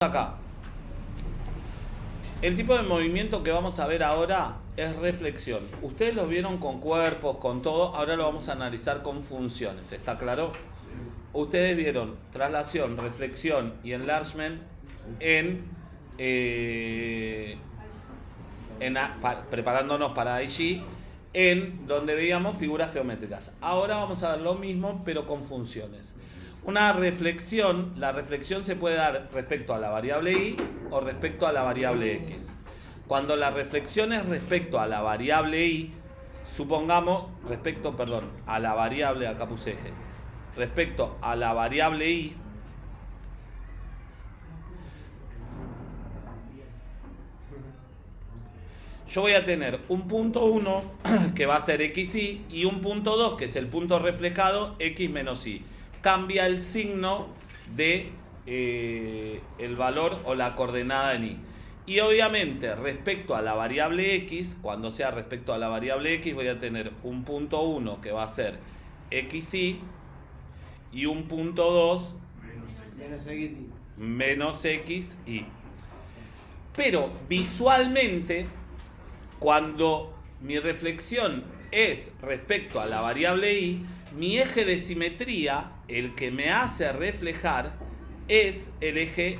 Acá. El tipo de movimiento que vamos a ver ahora es reflexión. Ustedes lo vieron con cuerpos, con todo, ahora lo vamos a analizar con funciones, ¿está claro? Ustedes vieron traslación, reflexión y enlargement preparándonos para IG, en donde veíamos figuras geométricas. Ahora vamos a ver lo mismo, pero con funciones. Una reflexión, la reflexión se puede dar respecto a la variable y o respecto a la variable x. Cuando la reflexión es respecto a la variable y, supongamos, a la variable, acá puse eje, respecto a la variable y, yo voy a tener un punto 1 que va a ser xy y un punto 2 que es el punto reflejado x menos y. Cambia el signo de el valor o la coordenada en y. Y obviamente respecto a la variable x, cuando sea respecto a la variable x, voy a tener un punto 1 que va a ser xy y un punto 2 menos xy. Pero visualmente, cuando mi reflexión es respecto a la variable y, mi eje de simetría, el que me hace reflejar, es el eje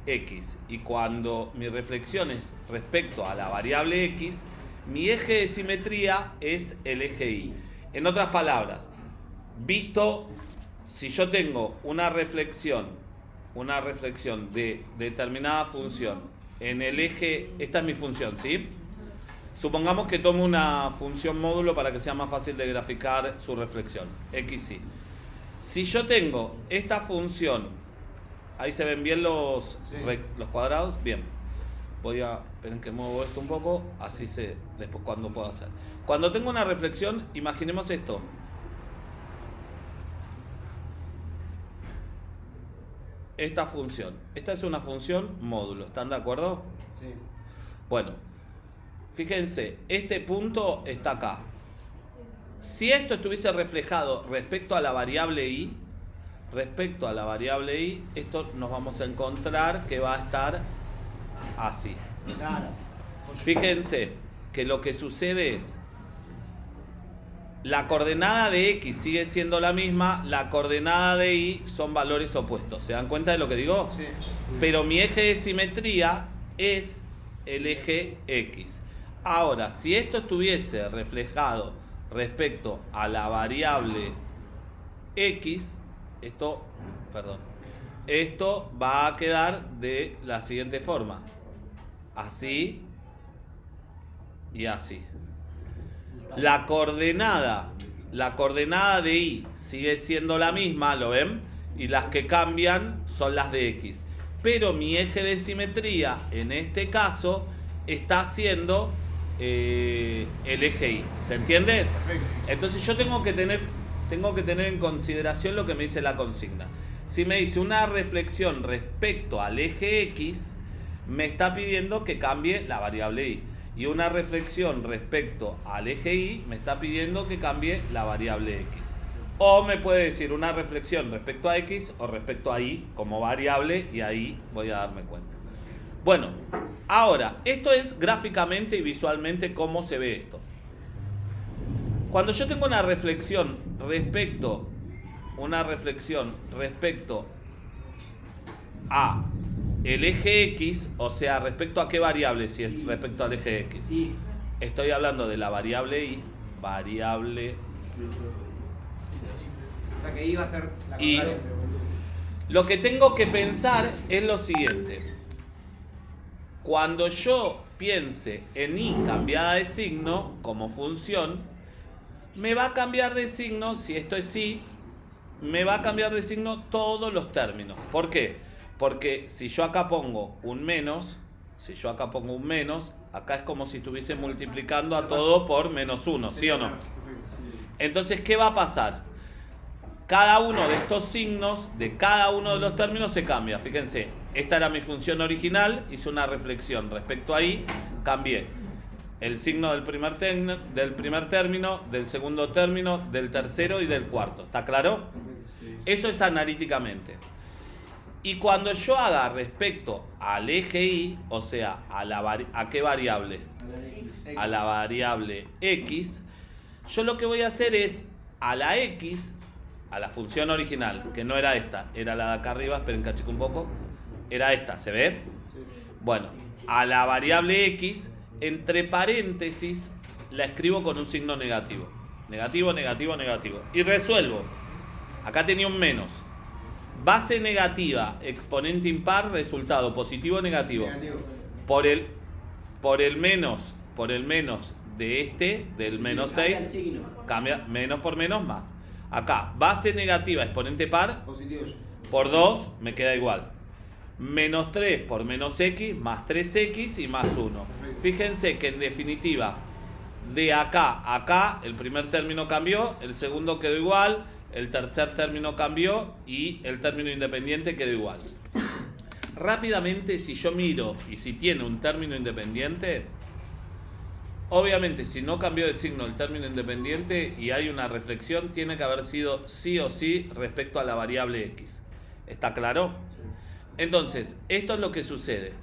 x. Y cuando mi reflexión es respecto a la variable x, mi eje de simetría es el eje y. En otras palabras, visto, si yo tengo una reflexión de determinada función en el eje, esta es mi función, ¿sí? Supongamos que tomo una función módulo para que sea más fácil de graficar su reflexión, xy. Si yo tengo esta función, ahí se ven bien los cuadrados, bien. Esperen que muevo esto un poco, así sé después cuando puedo hacer. Cuando tengo una reflexión, imaginemos esto. Esta función, esta es una función módulo, ¿están de acuerdo? Sí. Bueno, fíjense, este punto está acá. Si esto estuviese reflejado respecto a la variable y, esto nos vamos a encontrar que va a estar así. Claro. Fíjense que lo que sucede es, la coordenada de x sigue siendo la misma, la coordenada de y son valores opuestos. ¿Se dan cuenta de lo que digo? Sí. Pero mi eje de simetría es el eje x. Ahora, si esto estuviese reflejado respecto a la variable x, esto va a quedar de la siguiente forma. Así y así. La coordenada de y sigue siendo la misma, ¿lo ven? Y las que cambian son las de x. Pero mi eje de simetría, en este caso, está siendo el eje y. ¿Se entiende? Perfecto. Entonces yo tengo que tener en consideración lo que me dice la consigna. Si me dice una reflexión respecto al eje x, me está pidiendo que cambie la variable y. Y una reflexión respecto al eje y me está pidiendo que cambie la variable x. O me puede decir una reflexión respecto a x o respecto a y como variable, y ahí voy a darme cuenta. Bueno, ahora, esto es gráficamente y visualmente cómo se ve esto. Cuando yo tengo una reflexión respecto a el eje x, o sea, respecto a qué variable, si es respecto al eje x. Sí. Estoy hablando de la variable y, O sea que iba a ser la y contraria. lo que tengo que pensar es lo siguiente. Cuando yo piense en y cambiada de signo como función, me va a cambiar de signo, si esto es sí, me va a cambiar de signo todos los términos. ¿Por qué? Porque si yo acá pongo un menos, acá es como si estuviese multiplicando a todo por menos 1, ¿sí o no? Entonces, ¿qué va a pasar? Cada uno de estos signos, de cada uno de los términos se cambia. Fíjense, esta era mi función original, hice una reflexión respecto a y, cambié el signo del primer término, del segundo término, del tercero y del cuarto. ¿Está claro? Eso es analíticamente. Y cuando yo haga respecto al eje y, o sea, ¿a qué variable? A la variable x, yo lo que voy a hacer es a la x, a la función original, que no era esta, era la de acá arriba, esperen que achique un poco, era esta, ¿se ve? Sí. Bueno, a la variable x, entre paréntesis, la escribo con un signo negativo. Negativo, negativo, negativo. Y resuelvo. Acá tenía un menos. Base negativa, exponente impar, resultado positivo o negativo. Negativo. Por el menos de del menos 6, cambia menos por menos más. Acá, base negativa, exponente par, Positivo. por 2 me queda igual. Menos 3 por menos x, más 3x y más 1. Fíjense que en definitiva, de acá a acá, el primer término cambió, el segundo quedó igual, el tercer término cambió y el término independiente quedó igual. Rápidamente, si yo miro y si tiene un término independiente, obviamente si no cambió de signo el término independiente y hay una reflexión, tiene que haber sido sí o sí respecto a la variable x. ¿Está claro? Sí. Entonces, esto es lo que sucede.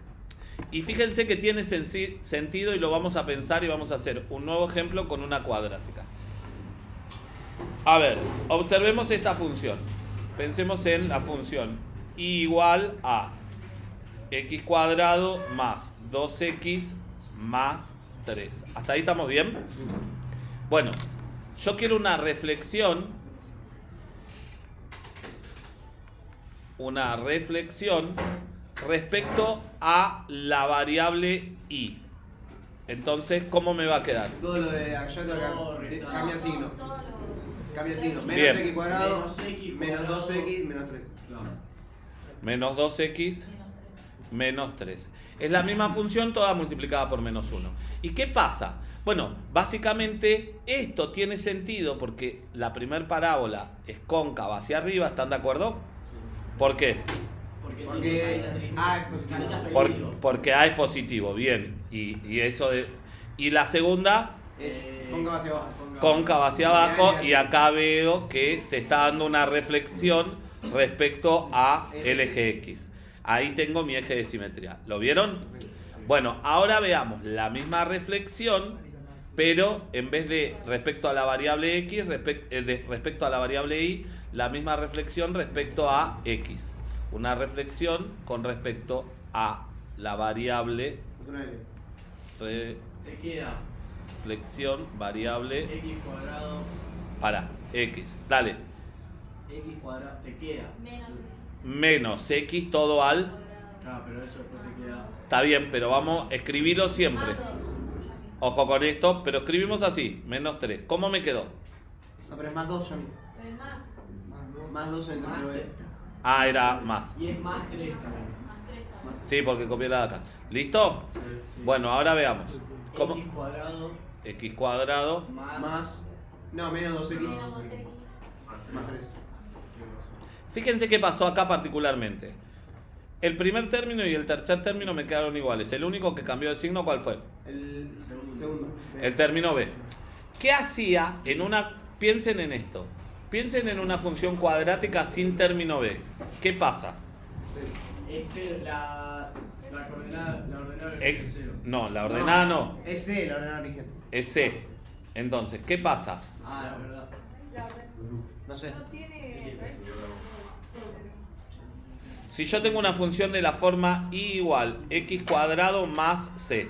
Y fíjense que tiene sentido y lo vamos a pensar y vamos a hacer un nuevo ejemplo con una cuadrática. A ver, observemos esta función. Pensemos en la función y igual a x cuadrado más 2x más 3. ¿Hasta ahí estamos bien? Bueno, yo quiero una reflexión respecto a la variable y. Entonces, ¿cómo me va a quedar? Todo lo de allá cambia el signo. Cambia el signo. Menos Bien. x cuadrado, Menos x menos cuadrado. 2x, menos 3. Menos 2x menos 3. Es la misma función toda multiplicada por menos 1. ¿Y qué pasa? Bueno, básicamente esto tiene sentido porque la primer parábola es cóncava hacia arriba, ¿están de acuerdo? ¿Por qué? Porque A es positivo. Porque A es positivo, bien. Y eso de. Y la segunda, Es cóncava hacia abajo. cóncava hacia abajo, y acá veo que se está dando una reflexión respecto a el eje X. Ahí tengo mi eje de simetría. ¿Lo vieron? Bueno, ahora veamos la misma reflexión, pero en vez de respecto a la variable X, respecto a la variable Y, la misma reflexión respecto a X. Una reflexión con respecto a la variable Te queda reflexión variable x cuadrado, para X. Dale. x cuadrado, te queda. Menos X todo al. Claro, pero eso después te queda. Está bien, pero vamos a escribirlo siempre. Ojo con esto, pero escribimos así, menos 3. ¿Cómo me quedó? No, pero es más 2 ya. Más 2 entre Más 9. Ah, era más. Y es más 3 también. Sí, porque copié la de acá. ¿Listo? Sí. Bueno, ahora veamos. ¿Cómo? X cuadrado X cuadrado. más. No, menos 2x. Más 3. Fíjense qué pasó acá particularmente. El primer término y el tercer término me quedaron iguales. El único que cambió de signo, ¿cuál fue? El segundo. El término B. ¿Qué hacía en una... Piensen en esto. Piensen en una función cuadrática sin término B. ¿Qué pasa? Sí. Es cero, la coordenada, la ordenada del X- cero. No, la ordenada no. Es C, la ordenada origen. Es C. Entonces, ¿qué pasa? Ah, es verdad. No sé. Si yo tengo una función de la forma y igual x cuadrado más c,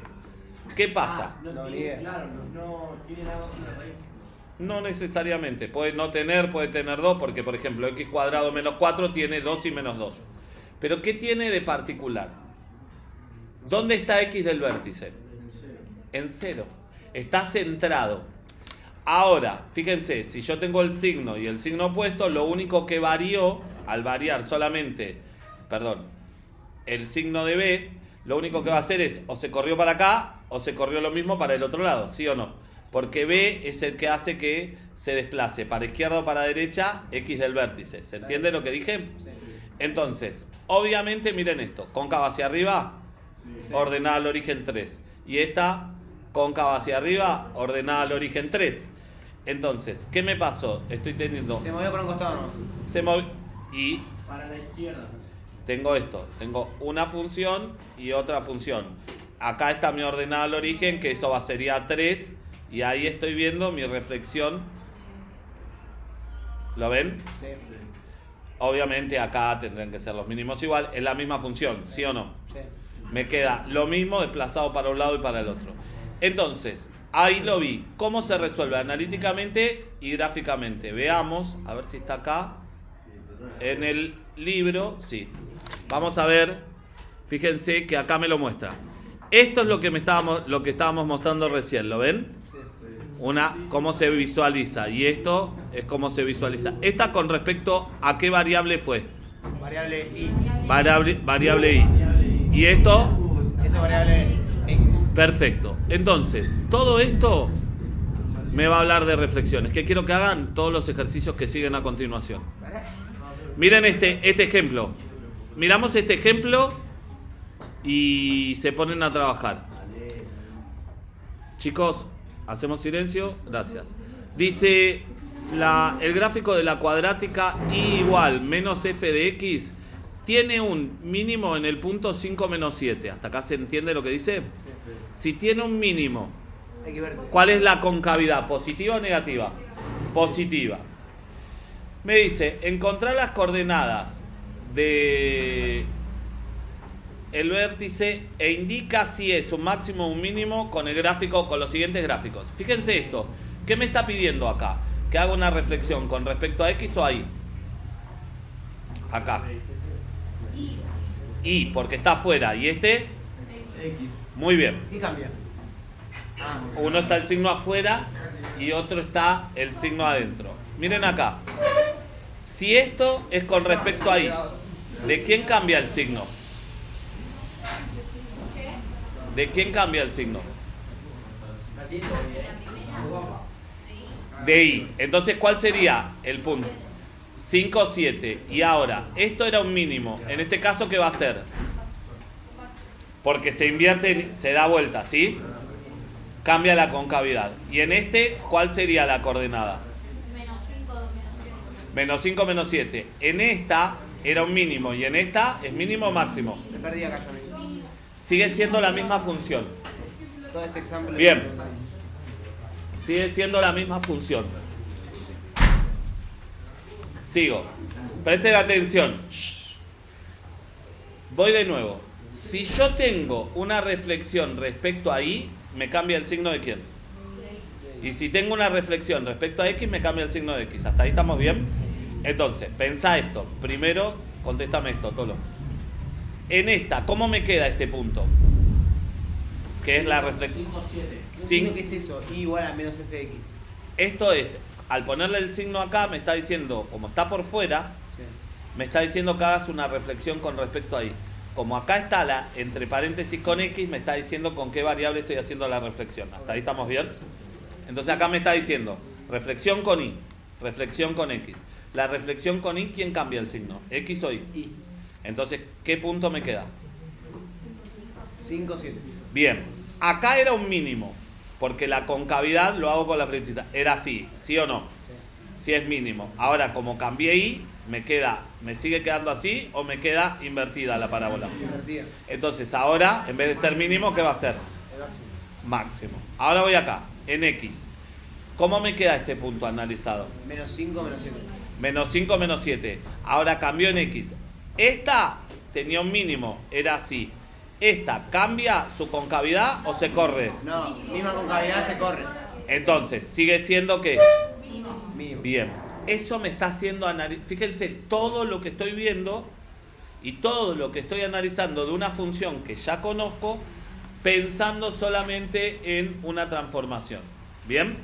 ¿qué pasa? Ah, no No, ni tiene, idea. claro, no tiene nada más una raíz. No necesariamente. Puede no tener, puede tener 2, porque por ejemplo x cuadrado menos 4 tiene 2 y menos 2. Pero ¿qué tiene de particular? ¿Dónde está x del vértice? En cero. En 0. Está centrado. Ahora, fíjense, si yo tengo el signo y el signo opuesto, lo único que varió, al variar solamente, el signo de B, lo único que va a hacer es o se corrió para acá o se corrió lo mismo para el otro lado, ¿sí o no? Porque B es el que hace que se desplace para izquierda o para derecha x del vértice. ¿Se entiende lo que dije? Sí. Entonces, obviamente, miren esto, cóncava hacia arriba, Sí. ordenada al origen 3. Y esta, cóncava hacia arriba, ordenada al origen 3. Entonces, ¿qué me pasó? Estoy teniendo... Se movió por un costado nomás. Se movió... Y Para la izquierda. tengo esto. Tengo una función y otra función. Acá está mi ordenada al origen, que eso sería 3. Y ahí estoy viendo mi reflexión. ¿Lo ven? Sí. Obviamente acá tendrán que ser los mínimos igual. Es la misma función, ¿sí o no? Sí. Me queda lo mismo desplazado para un lado y para el otro. Entonces, ahí lo vi. ¿Cómo se resuelve analíticamente y gráficamente? Veamos, a ver si está acá. En el libro, sí. Vamos a ver. Fíjense que acá me lo muestra. Esto es lo que estábamos mostrando recién, ¿lo ven? Cómo se visualiza. Y esto es cómo se visualiza. Esta con respecto a qué variable fue. Variable i. Variable i. Y esto, Esa variable x. perfecto. Entonces, todo esto me va a hablar de reflexiones. Que quiero que hagan todos los ejercicios que siguen a continuación. Miren este ejemplo. Miramos este ejemplo y se ponen a trabajar. Chicos, hacemos silencio. Gracias. Dice el gráfico de la cuadrática y igual menos f de x tiene un mínimo en el punto 5 menos 7. ¿Hasta acá se entiende lo que dice? Si tiene un mínimo, ¿cuál es la concavidad? ¿Positiva o negativa? Positiva. Me dice, encontrar las coordenadas de el vértice e indica si es un máximo o un mínimo con el gráfico, con los siguientes gráficos. Fíjense esto. ¿Qué me está pidiendo acá? Que haga una reflexión con respecto a x o a y. Acá. Y, porque está afuera. ¿Y este? X. Muy bien. ¿Qué cambia? Uno está el signo afuera y otro está el signo adentro. Miren acá. Si esto es con respecto a y, ¿de quién cambia el signo? ¿De quién cambia el signo? De y. Entonces, ¿cuál sería el punto? 5, 7. Y ahora, esto era un mínimo. En este caso, ¿qué va a ser? Porque se invierte, se da vuelta, ¿sí? Cambia la concavidad. Y en este, ¿cuál sería la coordenada? Menos 5, menos 7. En esta era un mínimo y en esta es mínimo o máximo. Me perdí acá yo mismo. Sigue siendo la misma función. Todo este examen. Bien. Sigue siendo la misma función. Sigo. Presten atención. Shh. Voy de nuevo. Si yo tengo una reflexión respecto a y, me cambia el signo de quién. Y si tengo una reflexión respecto a x, me cambia el signo de x. ¿Hasta ahí estamos bien? Entonces, pensá esto. Primero, contéstame esto, Tolo. En esta, ¿cómo me queda este punto? Que es la reflexión. 5, 7. ¿Qué es eso? I igual a menos f de x. Esto es, al ponerle el signo acá, me está diciendo, como está por fuera, Sí. me está diciendo que hagas una reflexión con respecto a y. Como acá está la, entre paréntesis con x, me está diciendo con qué variable estoy haciendo la reflexión. ¿Hasta ahí estamos bien? Entonces acá me está diciendo, reflexión con y, reflexión con x. La reflexión con y, ¿quién cambia el signo? ¿X o y? I. Entonces, ¿qué punto me queda? 5, 7. Bien, acá era un mínimo, porque la concavidad lo hago con la flechita. Era así, ¿sí o no? Sí. Sí es mínimo. Ahora, como cambié y, ¿me sigue quedando así o me queda invertida la parábola? Invertida. Entonces, ahora, en vez de ser mínimo, ¿qué va a ser? El máximo. Máximo. Ahora voy acá, en x. ¿Cómo me queda este punto analizado? Menos 5, menos 7. Menos 5, menos 7. Ahora cambió en x. Esta tenía un mínimo, era así. ¿Esta cambia su concavidad o se corre? No, misma concavidad se corre. Entonces, sigue siendo que... Mínimo. Bien. Eso me está haciendo analizar. Fíjense, todo lo que estoy viendo y todo lo que estoy analizando de una función que ya conozco, pensando solamente en una transformación. ¿Bien?